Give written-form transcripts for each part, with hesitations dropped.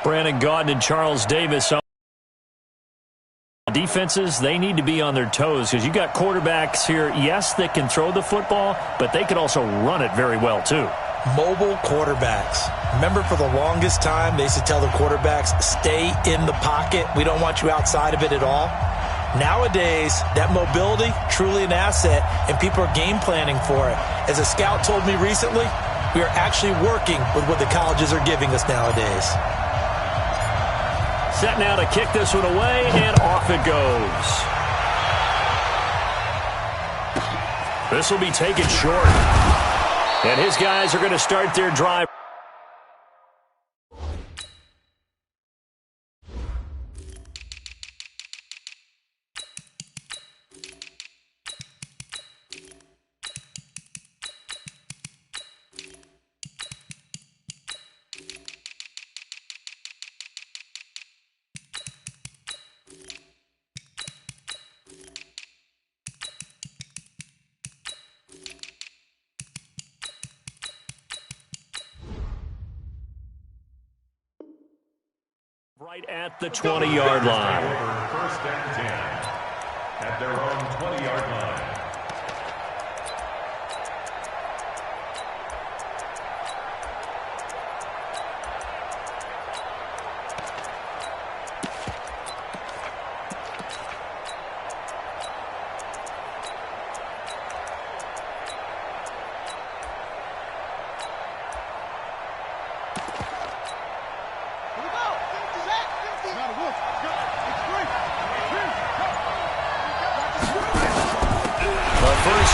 Brandon Gaudin and Charles Davis. Defenses, they need to be on their toes because you got quarterbacks here, yes, that can throw the football, but they can also run it very well too. Mobile quarterbacks. Remember, for the longest time, they used to tell the quarterbacks, stay in the pocket. We don't want you outside of it at all. Nowadays, that mobility, truly an asset, and people are game planning for it. As a scout told me recently, we are actually working with what the colleges are giving us nowadays. Set now to kick this one away, and off it goes. This will be taken short. And his guys are going to start their drive. Right at the 20-yard line. First and 10 at their own 20-yard line.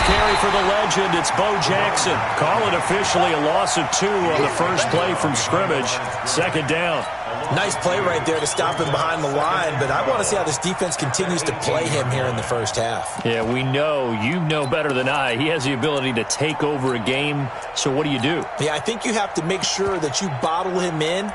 Carry for the legend, it's Bo Jackson. Call it officially a loss of 2 on the first play from scrimmage. Second down. Nice play right there to stop him behind the line, but I want to see how this defense continues to play him here in the first half. Yeah, we know, you know better than I, he has the ability to take over a game, so what do you do? Yeah, I think you have to make sure that you bottle him in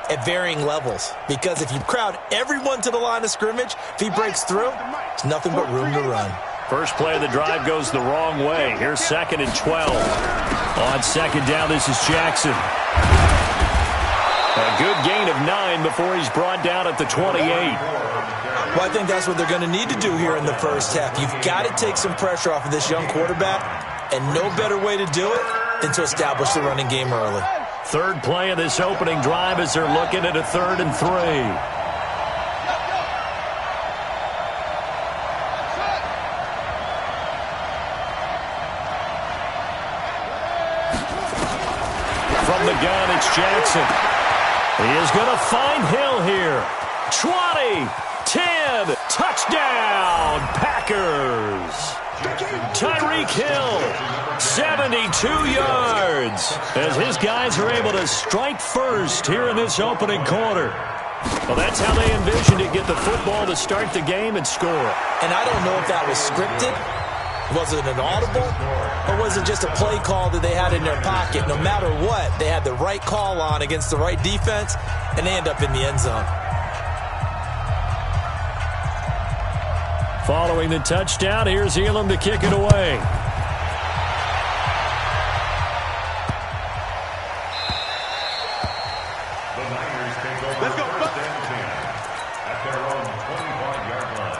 at varying levels, because if you crowd everyone to the line of scrimmage, if he breaks through, it's nothing but room to run. First play of the drive goes the wrong way. Here's 2nd and 12. On second down, this is Jackson. A good gain of 9 before he's brought down at the 28. Well, I think that's what they're going to need to do here in the first half. You've got to take some pressure off of this young quarterback, and no better way to do it than to establish the running game early. Third play of this opening drive as they're looking at a 3rd and 3. From the gun, it's Jackson. He is going to find Hill here. 20, 10, touchdown, Packers. Tyreek Hill, 72 yards, as his guys are able to strike first here in this opening quarter. Well, that's how they envisioned it, get the football to start the game and score. And I don't know if that was scripted. Was it an audible, or was it just a play call that they had in their pocket? No matter what, they had the right call on against the right defense, and they end up in the end zone. Following the touchdown, here's Elam to kick it away. The Niners take over. Let's go. First and 10 at their own 25-yard line.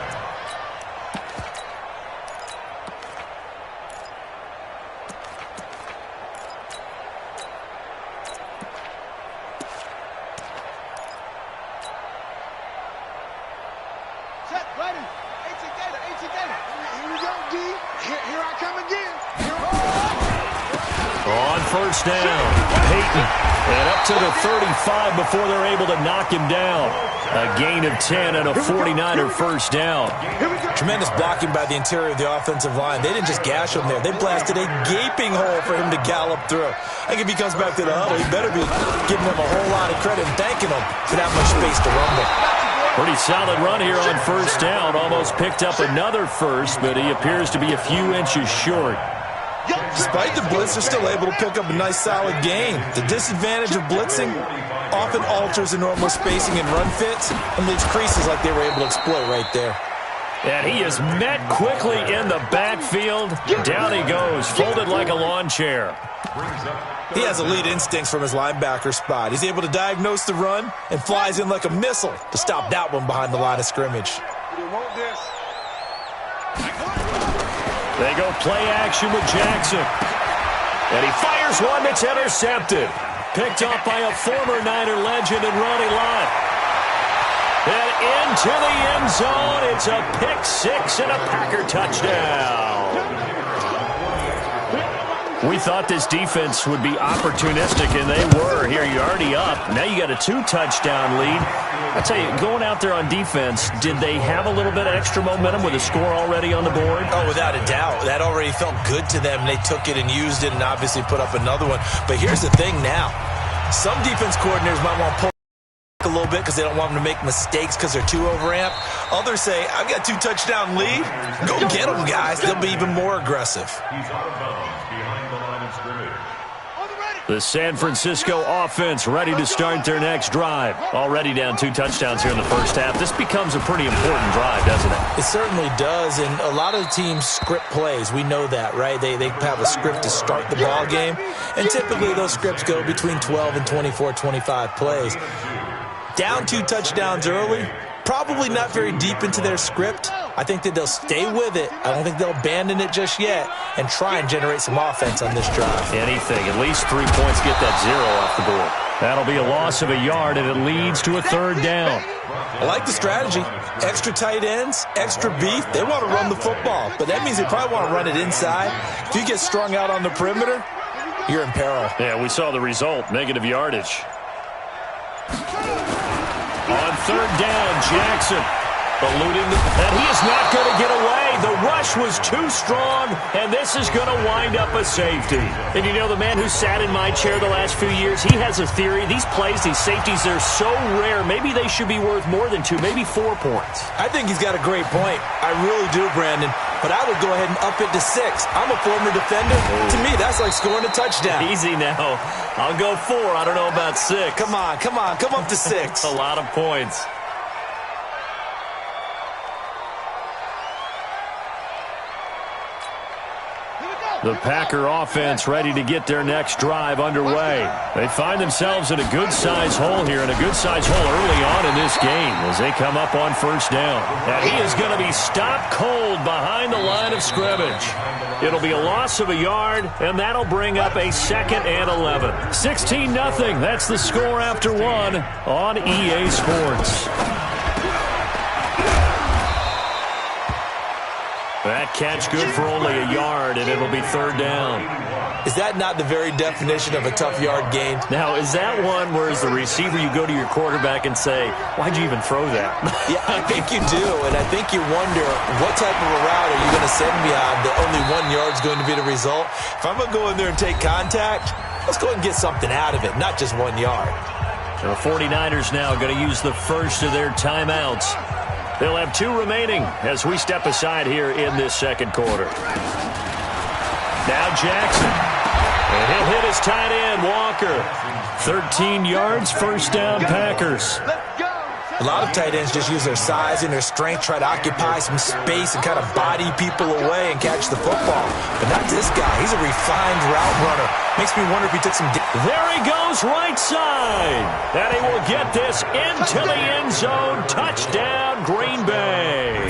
On first down, Peyton, and up to the 35 before they're able to knock him down. A gain of 10 and a 49er first down. Tremendous blocking by the interior of the offensive line. They didn't just gash him there. They blasted a gaping hole for him to gallop through. I think if he comes back to the huddle, he better be giving them a whole lot of credit and thanking them for that much space to rumble. Pretty solid run here on first down. Almost picked up another first, but he appears to be a few inches short. Despite the blitz, they're still able to pick up a nice, solid gain. The disadvantage of blitzing often alters the normal spacing and run fits and leaves creases like they were able to exploit right there. And he is met quickly in the backfield. Down he goes, folded like a lawn chair. brings up He has elite instincts from his linebacker spot. He's able to diagnose the run and flies in like a missile to stop that one behind the line of scrimmage. They go play action with Jackson. And he fires one that's intercepted. Picked up by a former Niner legend in Ronnie Lott. And into the end zone. It's a pick six and a Packer touchdown. We thought this defense would be opportunistic, and they were. Here, you're already up. Now you got a 2-touchdown lead. I tell you, going out there on defense, did they have a little bit of extra momentum with a score already on the board? Oh, without a doubt. That already felt good to them. They took it and used it and obviously put up another one. But here's the thing now. Some defense coordinators might want to pull a little bit because they don't want them to make mistakes because they're too overamped. Others say, I've got 2-touchdown lead. Go get them, guys. They'll be even more aggressive. he's out of bounds behind the line of scrimmage. The San Francisco offense ready to start their next drive. Already down 2 touchdowns here in the first half. This becomes a pretty important drive, doesn't it? It certainly does, and a lot of teams script plays. We know that, right? They have a script to start the ball game, and typically those scripts go between 12 and 24, 25 plays. Down 2 touchdowns early, probably not very deep into their script. I think that they'll stay with it. I don't think they'll abandon it just yet and try and generate some offense on this drive. Anything. At least 3 points, get that 0 off the board. That'll be a loss of a yard, and it leads to a 3rd down. I like the strategy. Extra tight ends, extra beef. They want to run the football, but that means they probably want to run it inside. If you get strung out on the perimeter, you're in peril. Yeah, we saw the result. Negative yardage. On 3rd down, Jackson eluding and he is not going to get away. The rush was too strong, and this is going to wind up a safety. And you know, the man who sat in my chair the last few years, he has a theory. These plays, these safeties, they're so rare. Maybe they should be worth more than 2, maybe 4 points. I think he's got a great point. I really do, Brandon. But I would go ahead and up it to 6. I'm a former defender. To me, that's like scoring a touchdown. Easy now. I'll go 4. I don't know about 6. Come on. Come up to 6. A lot of points. The Packer offense ready to get their next drive underway. They find themselves in a good-sized hole here, and a good-sized hole early on in this game as they come up on 1st down. And he is going to be stopped cold behind the line of scrimmage. It'll be a loss of a yard, and that'll bring up a 2nd and 11. 16-0. That's the score after 1 on EA Sports. That catch good for only a yard, and it'll be 3rd down. Is that not the very definition of a tough yard gain? Now, is that one where as the receiver you go to your quarterback and say, why'd you even throw that? Yeah, I think you do, and I think you wonder what type of a route are you going to send me on that only 1 yard's going to be the result? If I'm going to go in there and take contact, let's go ahead and get something out of it, not just 1 yard. The 49ers now going to use the first of their timeouts. They'll have 2 remaining as we step aside here in this 2nd quarter. Now Jackson. And he'll hit his tight end, Walker. 13 yards, 1st down, Packers. A lot of tight ends just use their size and their strength, try to occupy some space and kind of body people away and catch the football. But not this guy. He's a refined route runner. Makes me wonder if he took some... There he goes, right side. And he will get this into the end zone. Touchdown, Green Bay.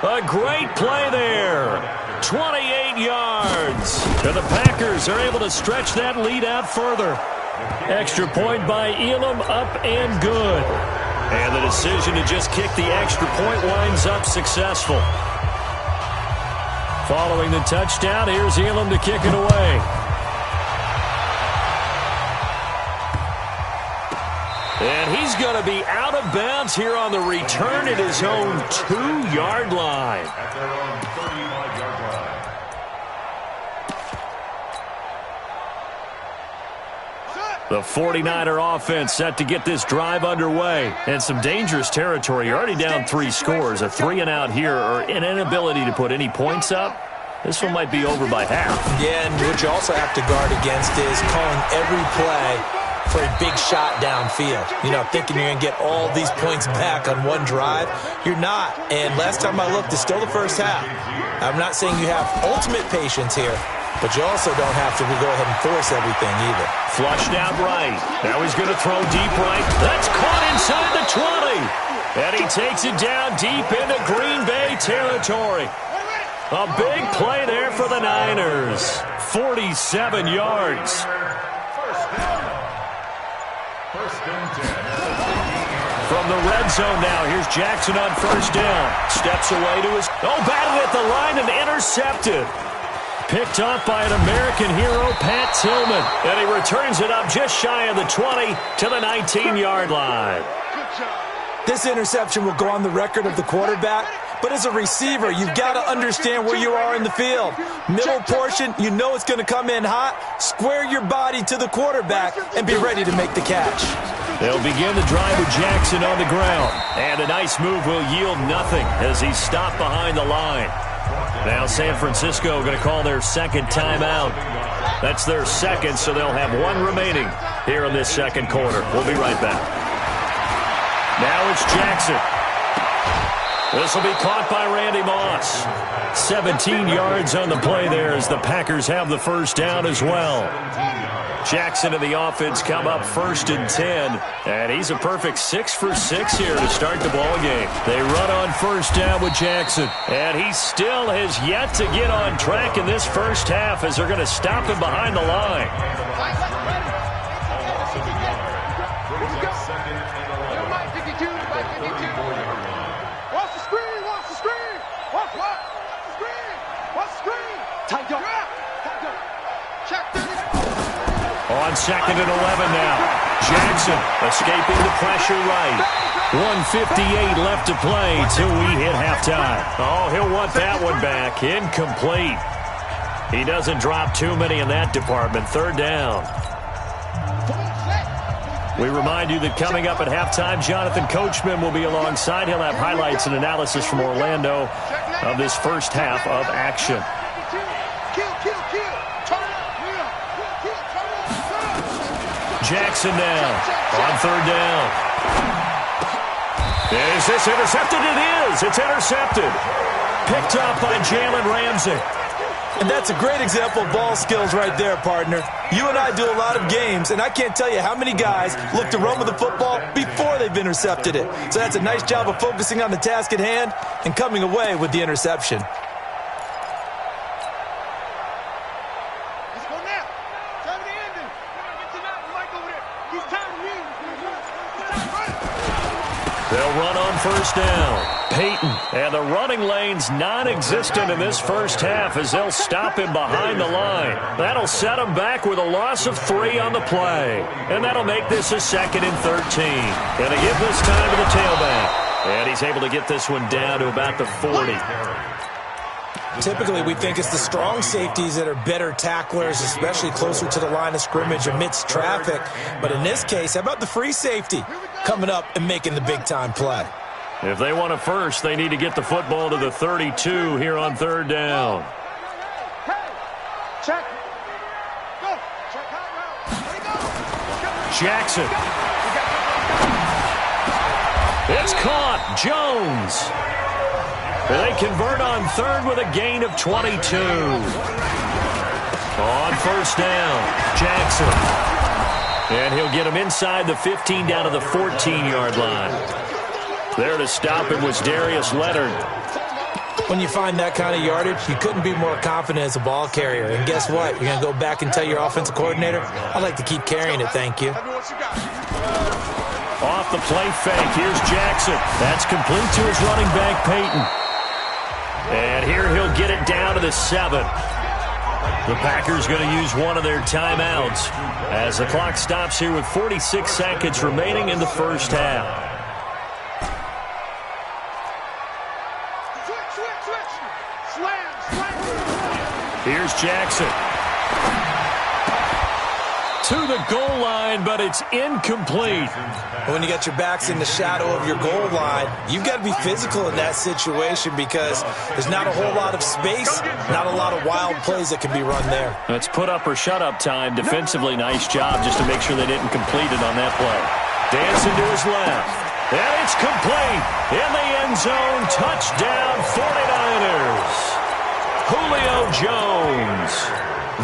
A great play there. 28 yards. And the Packers are able to stretch that lead out further. Extra point by Elam, up and good. And the decision to just kick the extra point winds up successful. Following the touchdown, here's Elam to kick it away. And he's going to be out of bounds here on the return at his own 2-yard line. At their own 35-yard line. The 49er offense set to get this drive underway. And some dangerous territory. You're already down 3 scores. A 3-and-out here, or an inability to put any points up. This one might be over by half. Yeah, and what you also have to guard against is calling every play for a big shot downfield. You know, thinking you're going to get all these points back on 1 drive. You're not. And last time I looked, it's still the first half. I'm not saying you have ultimate patience here, but you also don't have to go ahead and force everything either. Flushed out right. Now he's going to throw deep right. That's caught inside the 20. And he takes it down deep into Green Bay territory. A big play there for the Niners. 47 yards. From the red zone now, here's Jackson on first down. Steps away to his... batted at the line and intercepted. Picked up by an American hero, Pat Tillman. And he returns it up just shy of the 20 to the 19-yard line. This interception will go on the record of the quarterback, but as a receiver, you've got to understand where you are in the field. Middle portion, you know it's going to come in hot. Square your body to the quarterback and be ready to make the catch. They'll begin the drive with Jackson on the ground. And a nice move will yield nothing as he's stopped behind the line. Now San Francisco going to call their second timeout. That's their second, so they'll have one remaining here in this second quarter. We'll be right back. Now it's Jackson. This will be caught by Randy Moss. 17 yards on the play there as the Packers have the first down as well. Jackson and the offense come up 1st and 10, and he's a perfect 6 for 6 here to start the ball game. They run on first down with Jackson, and he still has yet to get on track in this first half as they're going to stop him behind the line. On 2nd and 11 now. Jackson escaping the pressure right. 1:58 left to play till we hit halftime. Oh, he'll want that one back. Incomplete. He doesn't drop too many in that department. 3rd down. We remind you that coming up at halftime, Jonathan Coachman will be alongside. He'll have highlights and analysis from Orlando of this first half of action. Jackson now on 3rd down. Is this intercepted? It is. It's intercepted. Picked up by Jalen Ramsey. And that's a great example of ball skills right there, partner. You and I do a lot of games, and I can't tell you how many guys look to run with the football before they've intercepted it. So that's a nice job of focusing on the task at hand and coming away with the interception. They'll run on first down. Peyton, and the running lane's non-existent in this first half as they'll stop him behind the line. That'll set him back with a loss of 3 on the play. And that'll make this a 2nd and 13. Gonna give this time to the tailback. And he's able to get this one down to about the 40. Typically, we think it's the strong safeties that are better tacklers, especially closer to the line of scrimmage amidst traffic. But in this case, how about the free safety coming up and making the big-time play? If they want a first, they need to get the football to the 32 here on 3rd down. Jackson. It's caught. Jones. They convert on 3rd with a gain of 22. On first down, Jackson. And he'll get him inside the 15 down to the 14-yard line. There to stop him was Darius Leonard. When you find that kind of yardage, you couldn't be more confident as a ball carrier. And guess what? You're going to go back and tell your offensive coordinator, I'd like to keep carrying it, thank you. Off the play fake, here's Jackson. That's complete to his running back, Peyton. And here he'll get it down to the 7. The Packers going to use one of their timeouts as the clock stops here with 46 seconds remaining in the first half. Here's Jackson. To the goal line, but it's incomplete. When you got your backs in the shadow of your goal line, you've got to be physical in that situation because there's not a whole lot of space, not a lot of wild plays that can be run there. That's put up or shut up time. Defensively, nice job just to make sure they didn't complete it on that play. Dancing to his left. And it's complete. In the end zone, touchdown 49ers. Julio Jones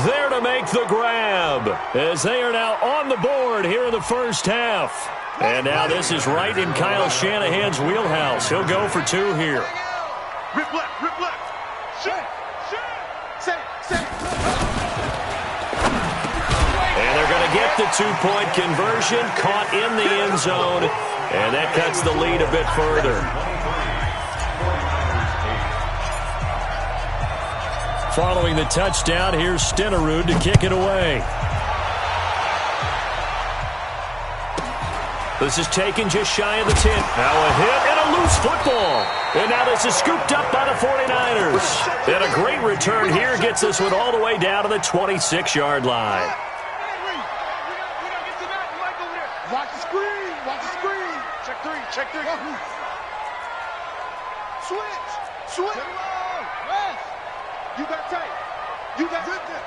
there to make the grab as they are now on the board here in the first half. And now this is right in Kyle Shanahan's wheelhouse. He'll go for 2 here. Rip left, rip left. And they're going to get the 2-point conversion, caught in the end zone, and that cuts the lead a bit further. Following the touchdown, here's Stenerud to kick it away. This is taken just shy of the 10. Now a hit and a loose football. And now this is scooped up by the 49ers. And a great return here gets this one all the way down to the 26-yard line. Watch the screen. Watch the screen. Check 3. Check 3. Switch. Rest. You got tight. You got good there.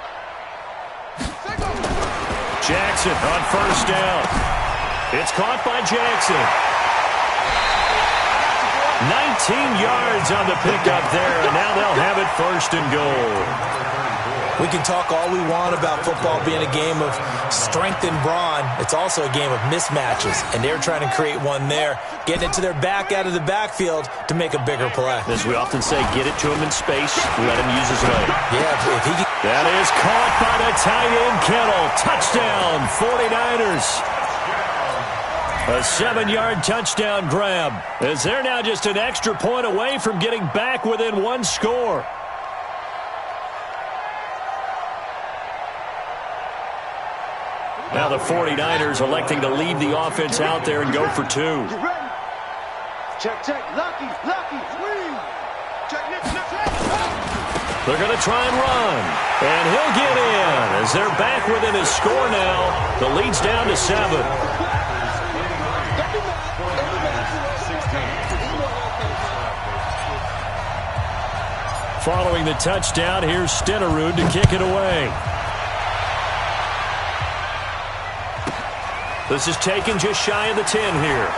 Jackson on first down. It's caught by Jackson. 19 yards on the pickup there, and now they'll have it first and goal. We can talk all we want about football being a game of strength and brawn. It's also a game of mismatches, and they're trying to create one there, getting it to their back out of the backfield to make a bigger play. As we often say, get it to him in space, let him use his leg. Yeah, if he can... That is caught by the tight end, Kittle. Touchdown, 49ers. A 7-yard touchdown grab, as they're now just an extra point away from getting back within 1 score. Now the 49ers electing to leave the offense out there and go for 2. Check. Lucky. Swing. Check. They're going to try and run. And he'll get in as they're back within his score now. The lead's down to 7. Following the touchdown, here's Stenerud to kick it away. This is taken just shy of the 10 here.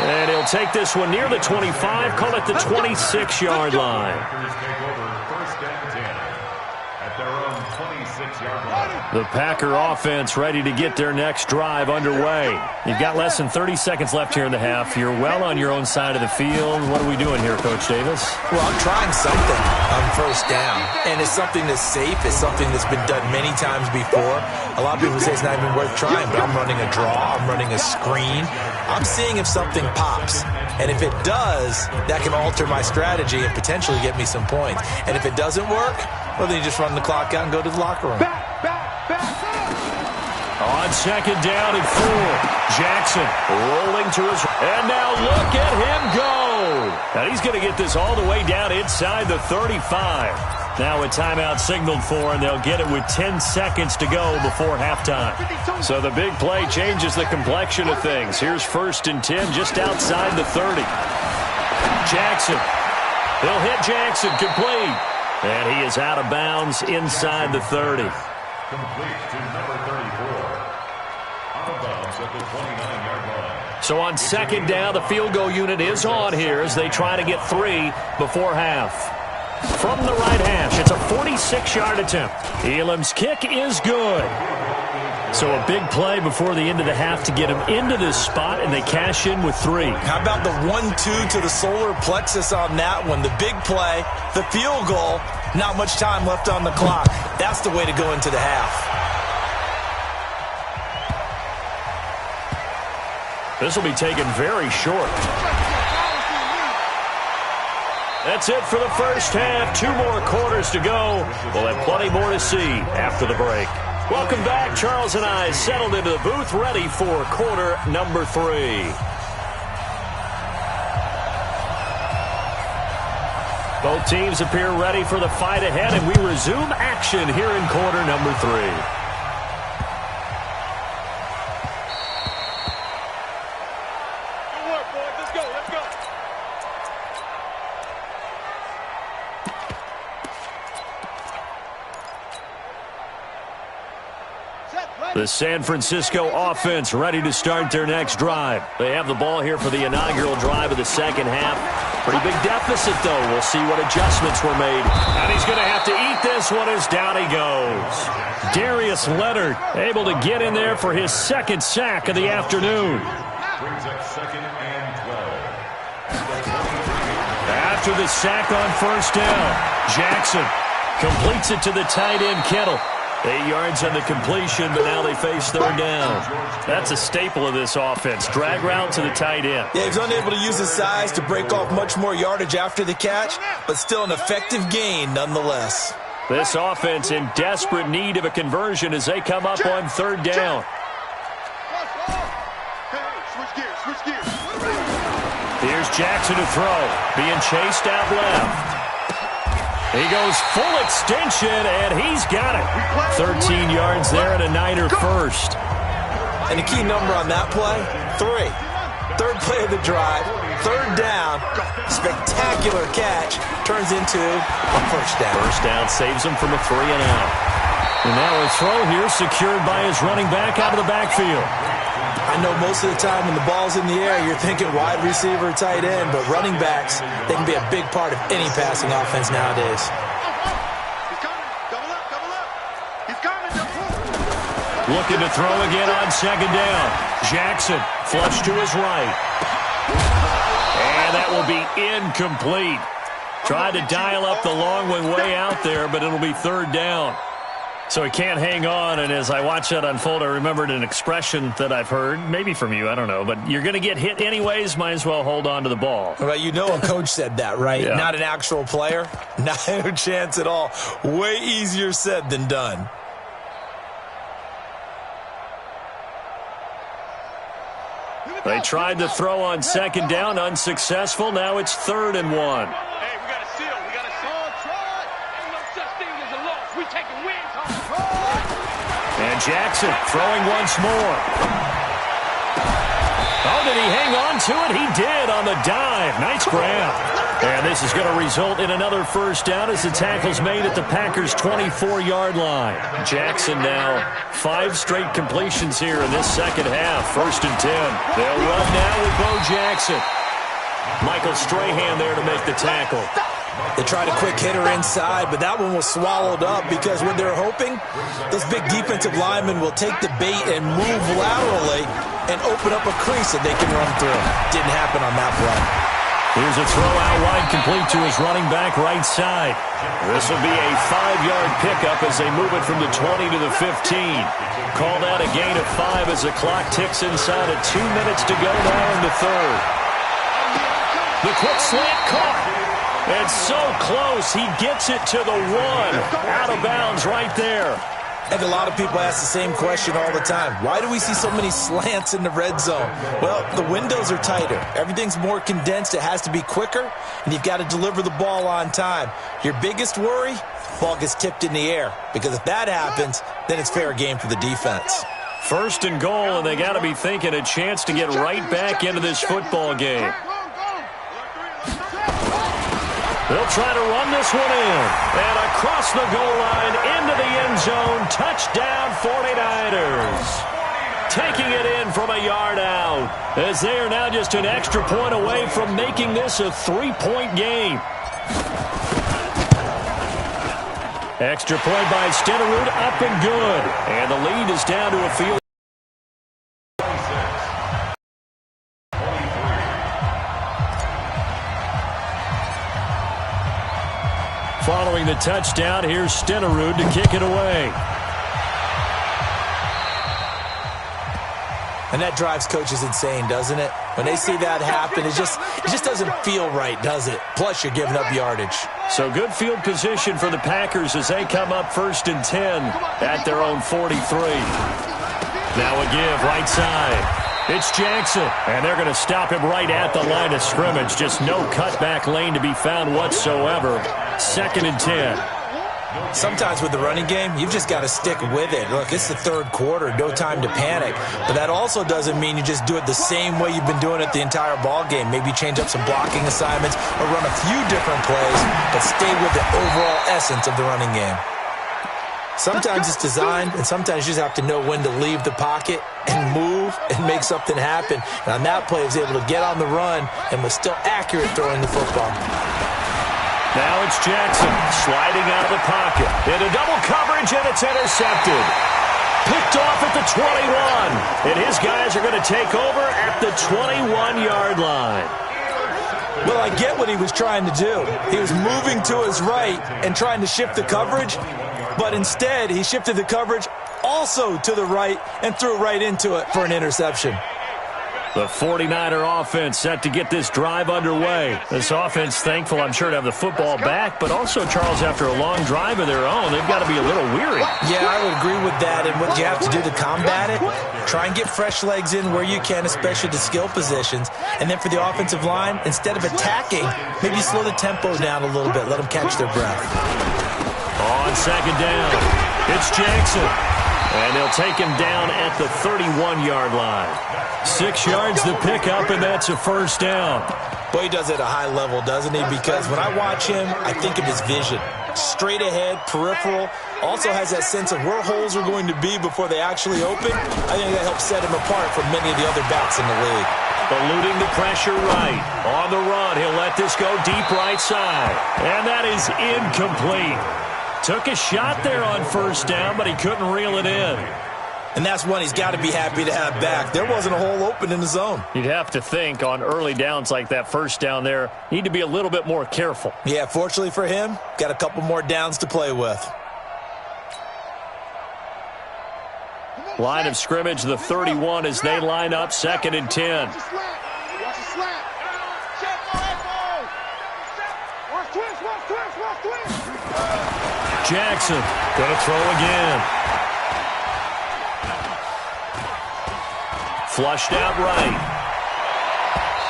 And he'll take this one near the 25, call it the 26-yard line. The Packer offense ready to get their next drive underway. You've got less than 30 seconds left here in the half. You're well on your own side of the field. What are we doing here, Coach Davis? Well, I'm trying something on first down, and it's something that's safe. It's something that's been done many times before. A lot of people say it's not even worth trying, but I'm running a draw. I'm running a screen. I'm seeing if something pops. And if it does, that can alter my strategy and potentially get me some points. And if it doesn't work, well, then you just run the clock out and go to the locker room. Back. On second down and 4, Jackson rolling to his... And now look at him go! And he's going to get this all the way down inside the 35. Now a timeout signaled for, and they'll get it with 10 seconds to go before halftime. So the big play changes the complexion of things. Here's 1st and 10 just outside the 30. Jackson. He'll hit Jackson, complete. And he is out of bounds inside the 30. Complete to number 34. Out of bounds at the 29-yard line. So on second down, the field goal unit is on here as they try to get 3 before half. From the right hash, it's a 46-yard attempt. Elam's kick is good. So a big play before the end of the half to get him into this spot, and they cash in with 3. How about the 1-2 to the solar plexus on that one? The big play, the field goal, not much time left on the clock. That's the way to go into the half. This will be taken very short. That's it for the first half. 2 more quarters to go. We'll have plenty more to see after the break. Welcome back. Charles and I settled into the booth ready for quarter number 3. Both teams appear ready for the fight ahead, and we resume action here in quarter number 3. Good work, boys. Let's go. Set, ready. The San Francisco offense ready to start their next drive. They have the ball here for the inaugural drive of the second half. Pretty big deficit, though. We'll see what adjustments were made. And he's going to have to eat this one as down he goes. Darius Leonard able to get in there for his second sack of the afternoon. Brings up 2nd and 12. After the sack on first down, Jackson completes it to the tight end, Kittle. 8 yards on the completion, but now they face third down. That's a staple of this offense. Drag route to the tight end. Yeah, he's unable to use his size to break off much more yardage after the catch, but still an effective gain nonetheless. This offense in desperate need of a conversion as they come up on third down. Switch gears. Here's Jackson to throw. Being chased out left. He goes full extension, and he's got it. 13 yards there and a Niner first. And the key number on that play, 3. Third play of the drive, third down, spectacular catch, turns into a first down. First down saves him from a 3-and-out. And now a throw here secured by his running back out of the backfield. I know most of the time when the ball's in the air, you're thinking wide receiver, tight end, but running backs, they can be a big part of any passing offense nowadays. He's coming. Double up. He's coming. Looking to throw again on second down. Jackson flush to his right. And that will be incomplete. Tried to dial up the long one way out there, but it'll be third down. So he can't hang on, and as I watch that unfold, I remembered an expression that I've heard, maybe from you, I don't know, but you're going to get hit anyways, might as well hold on to the ball. Well, you know a coach said that, right? Yeah. Not an actual player. No chance at all. Way easier said than done. They tried to throw on second down, unsuccessful. Now it's 3rd and 1. Hey, we got a seal. Ain't no such thing as a loss. We taking wins home. And Jackson throwing once more. Oh, did he hang on to it? He did on the dive. Nice grab. And this is going to result in another first down as the tackle's made at the Packers' 24-yard line. Jackson now 5 straight completions here in this second half. 1st and 10. They'll run now with Bo Jackson. Michael Strahan there to make the tackle. They tried a quick hitter inside, but that one was swallowed up because what they're hoping, those big defensive linemen will take the bait and move laterally and open up a crease that they can run through. Didn't happen on that play. Here's a throw out wide complete to his running back right side. This will be a 5-yard pickup as they move it from the 20 to the 15. Called out a gain of 5 as the clock ticks inside of 2 minutes to go now in the 3rd. The quick slant caught. And so close, he gets it to the 1. Out of bounds right there. And a lot of people ask the same question all the time. Why do we see so many slants in the red zone? Well, the windows are tighter. Everything's more condensed. It has to be quicker, and you've got to deliver the ball on time. Your biggest worry, ball gets tipped in the air. Because if that happens, then it's fair game for the defense. 1st and goal, and they got to be thinking a chance to get right back into this football game. They'll try to run this one in. And across the goal line, into the end zone. Touchdown, 49ers. Taking it in from a yard out. As they are now just an extra point away from making this a 3-point game. Extra point by Stenerud, up and good. And the lead is down to a field. Following the touchdown, here's Stenerud to kick it away. And that drives coaches insane, doesn't it? When they see that happen, it just doesn't feel right, does it? Plus, you're giving up yardage. So good field position for the Packers as they come up 1st and 10 at their own 43. Now a give right side. It's Jackson, and they're going to stop him right at the line of scrimmage. Just no cutback lane to be found whatsoever. 2nd and 10. Sometimes with the running game, you've just got to stick with it. Look, it's the 3rd quarter, no time to panic. But that also doesn't mean you just do it the same way you've been doing it the entire ball game. Maybe change up some blocking assignments or run a few different plays, but stay with the overall essence of the running game. Sometimes it's designed, and sometimes you just have to know when to leave the pocket and move and make something happen. And on that play, he was able to get on the run and was still accurate throwing the football. Now it's Jackson sliding out of the pocket. Into double coverage, and it's intercepted. Picked off at the 21. And his guys are going to take over at the 21-yard line. Well, I get what he was trying to do. He was moving to his right and trying to shift the coverage, but instead he shifted the coverage also to the right and threw right into it for an interception. The 49er offense set to get this drive underway. This offense thankful, I'm sure, to have the football back, but also, Charles, after a long drive of their own, they've got to be a little weary. Yeah, I would agree with that, and what you have to do to combat it, try and get fresh legs in where you can, especially to skill positions. And then for the offensive line, instead of attacking, maybe slow the tempo down a little bit, let them catch their breath. On second down, it's Jackson. And they'll take him down at the 31-yard line. 6 yards to pick up, and that's a first down. Boy, he does it at a high level, doesn't he? Because when I watch him, I think of his vision. Straight ahead, peripheral, also has that sense of where holes are going to be before they actually open. I think that helps set him apart from many of the other backs in the league. Eluding the pressure right. On the run, he'll let this go deep right side. And that is incomplete. Took a shot there on first down, but he couldn't reel it in. And that's one he's got to be happy to have back. There wasn't a hole open in the zone. You'd have to think on early downs like that first down there, need to be a little bit more careful. Yeah, fortunately for him, got a couple more downs to play with. Line of scrimmage, the 31 as they line up, 2nd and 10. Jackson going to throw again. Flushed out right.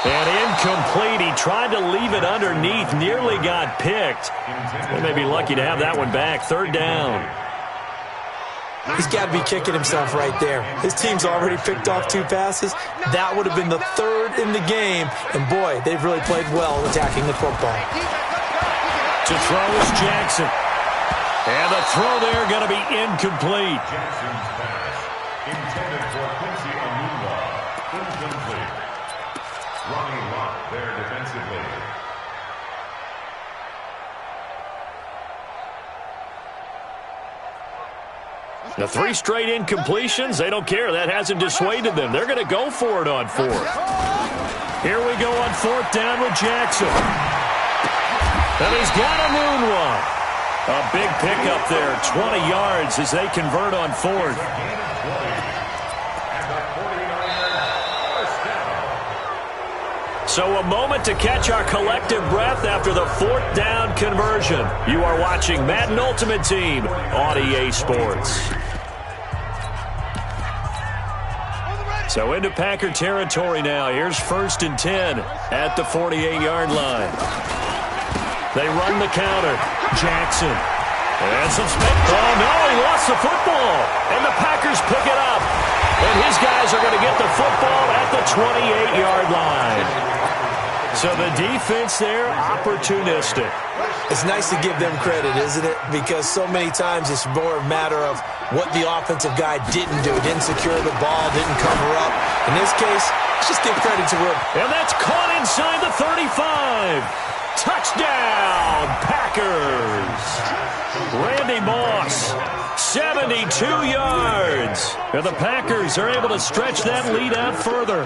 And incomplete. He tried to leave it underneath. Nearly got picked. They may be lucky to have that one back. 3rd down. He's got to be kicking himself right there. His team's already picked off 2 passes. That would have been the 3rd in the game. And, boy, they've really played well attacking the football. To throw is Jackson. And the throw there going to be incomplete. Jackson's pass intended for Quincy Enunwa. Incomplete. Ronnie Lott there defensively. The 3 straight incompletions, they don't care. That hasn't dissuaded them. They're going to go for it on 4th. Here we go on 4th down with Jackson. And he's got a noon one. A big pickup there, 20 yards as they convert on 4th. So a moment to catch our collective breath after the 4th down conversion. You are watching Madden Ultimate Team on EA Sports. So into Packer territory now. Here's 1st and 10 at the 48-yard line. They run the counter. Jackson. And some space. Oh, no, he lost the football. And the Packers pick it up. And his guys are going to get the football at the 28-yard line. So the defense there, opportunistic. It's nice to give them credit, isn't it? Because so many times it's more a matter of what the offensive guy didn't do. Didn't secure the ball, didn't cover up. In this case, let's just give credit to him. And that's caught inside the 35. Touchdown, Packers. Randy Moss, 72 yards. And the Packers are able to stretch that lead out further.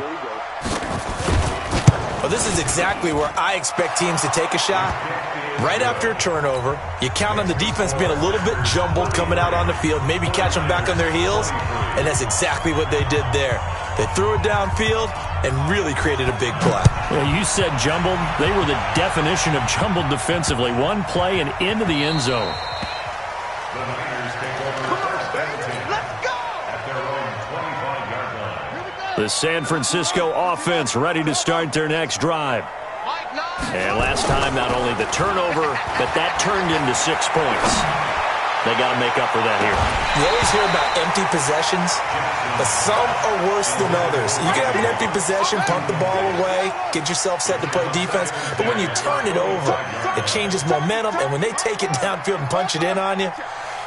Well, this is exactly where I expect teams to take a shot. Right after a turnover, you count on the defense being a little bit jumbled coming out on the field, maybe catch them back on their heels, and that's exactly what they did there. They threw it downfield and really created a big play. Well, you said jumbled. They were the definition of jumbled defensively. One play and into the end zone. The Niners take over 1st and 10 at their own 25-yard line. The San Francisco offense ready to start their next drive. And last time, not only the turnover, but that turned into 6 points. They got to make up for that here. You always hear about empty possessions, but some are worse than others. You can have an empty possession, punt the ball away, get yourself set to play defense, but when you turn it over, it changes momentum, and when they take it downfield and punch it in on you,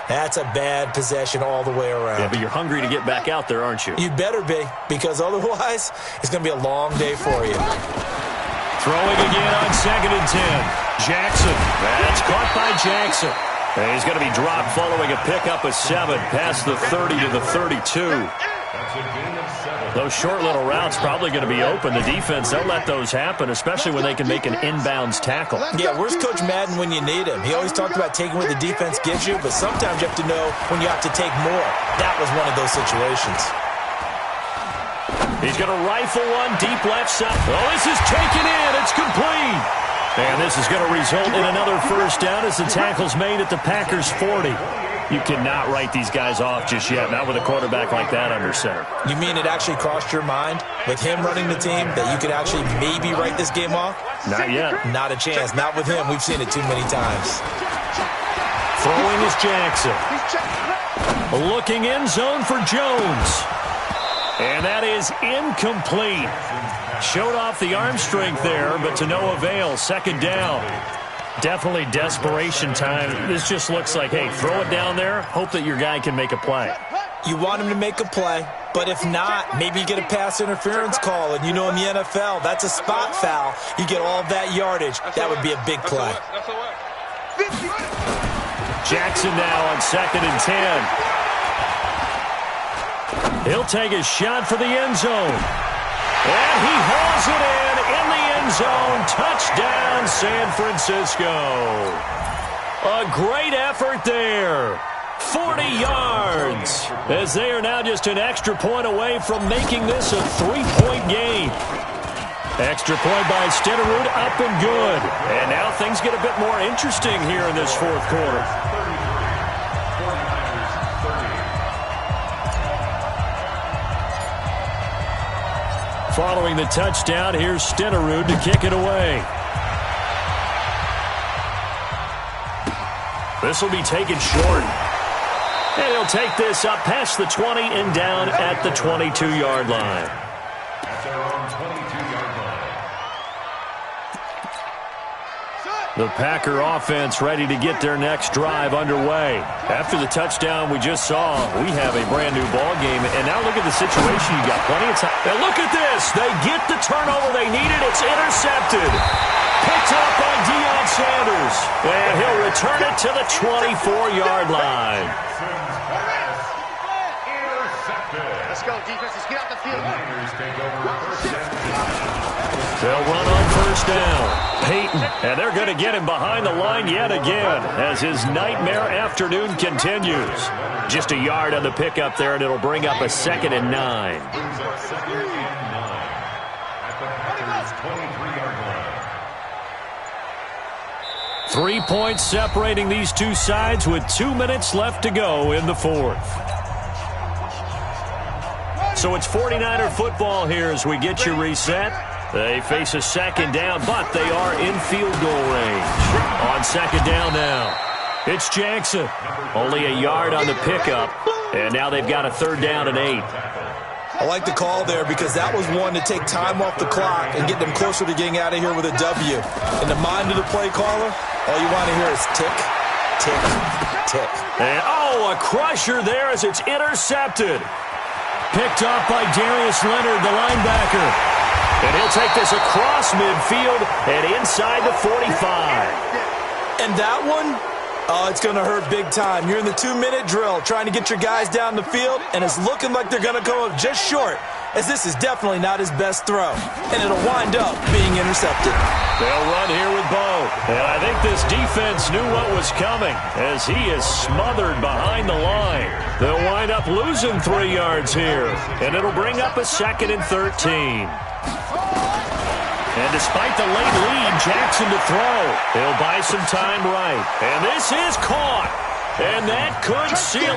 That's a bad possession all the way around. Yeah, but you're hungry to get back out there, aren't you? You better be, because otherwise it's going to be a long day for you. Throwing again on 2nd and 10. Jackson. That's caught by Jackson. And he's going to be dropped following a pickup of 7 past the 30 to the 32. That's a gain of 7. Those short little routes probably going to be open. The defense, they'll let those happen, especially when they can make an inbounds tackle. Yeah, where's Coach Madden when you need him? He always talked about taking what the defense gives you, but sometimes you have to know when you have to take more. That was one of those situations. He's going to rifle one deep left side. Oh, this is taken in. It's complete. And this is going to result in another first down as the tackle's made at the Packers' 40. You cannot write these guys off just yet, not with a quarterback like that under center. You mean it actually crossed your mind with him running the team that you could actually maybe write this game off? Not yet. Not a chance. Not with him. We've seen it too many times. Throwing is Jackson. Looking end zone for Jones. And that is incomplete. Showed off the arm strength there, but to no avail. 2nd down. Definitely desperation time. This just looks like, hey, throw it down there, hope that your guy can make a play. You want him to make a play, but if not, maybe you get a pass interference call, and you know in the NFL, that's a spot foul. You get all of that yardage. That would be a big play. Jackson now on 2nd and 10. He'll take a shot for the end zone. And he hauls it in the end zone. Touchdown, San Francisco. A great effort there. 40 yards. As they are now just an extra point away from making this a 3-point game. Extra point by Stenerud, up and good. And now things get a bit more interesting here in this 4th quarter. Following the touchdown, here's Stenerud to kick it away. This will be taken short. And he'll take this up past the 20 and down at the 22-yard line. At their own 22-yard line. The Packer offense ready to get their next drive underway. After the touchdown we just saw, we have a brand new ball game. And now look at the situation. You got plenty of time. And look at this. They get the turnover they needed. It's intercepted. Picked up by Deion Sanders. And he'll return it to the 24-yard line. Let's go, defense. Let's get out the field. Niners take over 1st and 10. They'll run on 1st down. Peyton, and they're going to get him behind the line yet again as his nightmare afternoon continues. Just a yard on the pickup there, and it'll bring up a 2nd and 9. Brings up 2nd and 9 at the Packers' 23-yard line. 3 points separating these two sides with 2 minutes left to go in the 4th. So it's 49er football here as we get you reset. They face a 2nd down, but they are in field goal range. On 2nd down now, it's Jackson. Only a yard on the pickup, and now they've got a 3rd down and 8. I like the call there because that was one to take time off the clock and get them closer to getting out of here with a W. In the mind of the play caller, all you want to hear is tick, tick, tick. And, a crusher there as it's intercepted. Picked off by Darius Leonard, the linebacker. And he'll take this across midfield and inside the 45. And that one, it's going to hurt big time. You're in the 2-minute drill trying to get your guys down the field, and it's looking like they're going to go up just short, as this is definitely not his best throw. And it'll wind up being intercepted. They'll run here with Bo. And I think this defense knew what was coming as he is smothered behind the line. They'll wind up losing 3 yards here, and it'll bring up a 2nd and 13. And despite the late lead, Jackson to throw. He'll buy some time right. And this is caught. And that could seal